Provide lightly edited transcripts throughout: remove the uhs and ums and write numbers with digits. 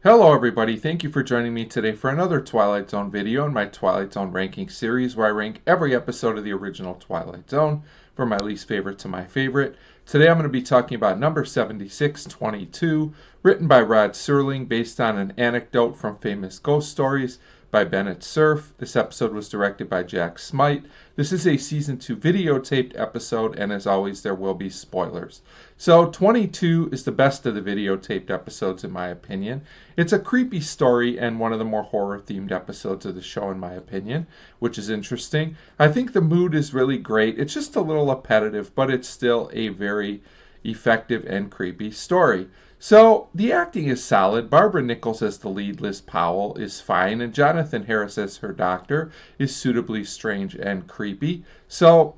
Hello everybody, thank you for joining me today for another Twilight Zone video in my Twilight Zone ranking series where I rank every episode of the original Twilight Zone from my least favorite to my favorite. Today I'm going to be talking about number 7622, written by Rod Serling based on an anecdote from famous ghost stories by Bennett Cerf. This episode was directed by Jack Smight. This is a season 2 videotaped episode, and as always there will be spoilers. So 22 is the best of the videotaped episodes in my opinion. It's a creepy story and one of the more horror-themed episodes of the show in my opinion, which is interesting. I think the mood is really great. It's just a little repetitive, but it's still a very effective and creepy story. So the acting is solid. Barbara Nichols as the lead, Liz Powell, is fine, and Jonathan Harris as her doctor is suitably strange and creepy. So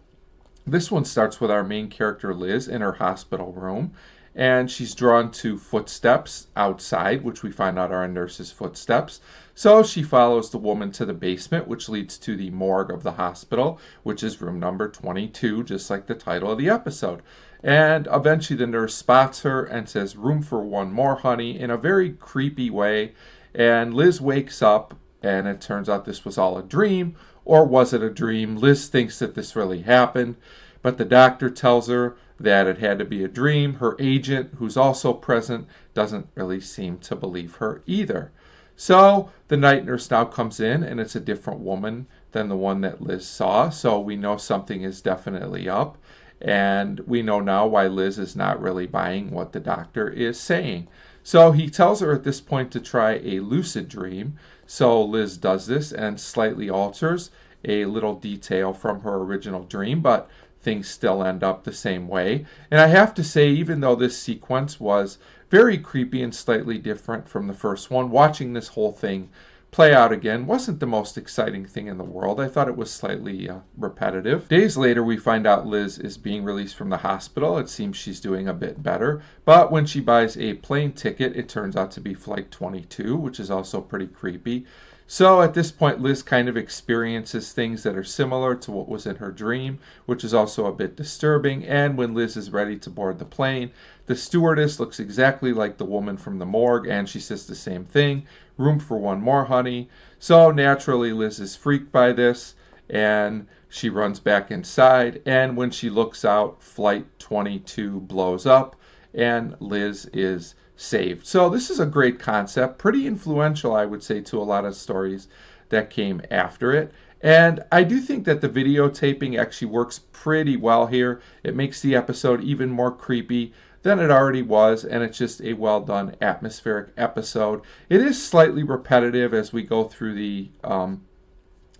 this one starts with our main character Liz in her hospital room, and she's drawn to footsteps outside, which we find out are a nurse's footsteps. So she follows the woman to the basement, which leads to the morgue of the hospital, which is room number 22, just like the title of the episode. And eventually the nurse spots her and says, "Room for one more, honey," in a very creepy way. And Liz wakes up, and it turns out this was all a dream. Or was it a dream? Liz thinks that this really happened, but the doctor tells her that it had to be a dream. Her agent, who's also present, doesn't really seem to believe her either. So the night nurse now comes in, and it's a different woman than the one that Liz saw. So we know something is definitely up. And we know now why Liz is not really buying what the doctor is saying. So he tells her at this point to try a lucid dream. So Liz does this and slightly alters a little detail from her original dream, but things still end up the same way. And I have to say, even though this sequence was very creepy and slightly different from the first one, watching this whole thing play out again wasn't the most exciting thing in the world. I thought it was slightly repetitive. Days later, we find out Liz is being released from the hospital. It seems she's doing a bit better. But when she buys a plane ticket, it turns out to be Flight 22, which is also pretty creepy. So at this point, Liz kind of experiences things that are similar to what was in her dream, which is also a bit disturbing. And when Liz is ready to board the plane, the stewardess looks exactly like the woman from the morgue, and she says the same thing, "Room for one more, honey." So naturally, Liz is freaked by this, and she runs back inside. And when she looks out, Flight 22 blows up, and Liz is saved. So this is a great concept, pretty influential, I would say, to a lot of stories that came after it. And I do think that the videotaping actually works pretty well here. It makes the episode even more creepy than it already was, and it's just a well done atmospheric episode. It is slightly repetitive as we go through the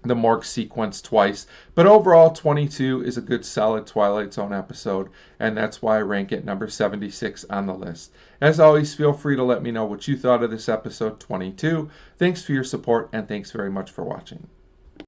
morgue sequence twice, but overall 22 is a good solid Twilight Zone episode, and that's why I rank it number 76 on the list. As always, feel free to let me know what you thought of this episode 22. Thanks for your support, and thanks very much for watching.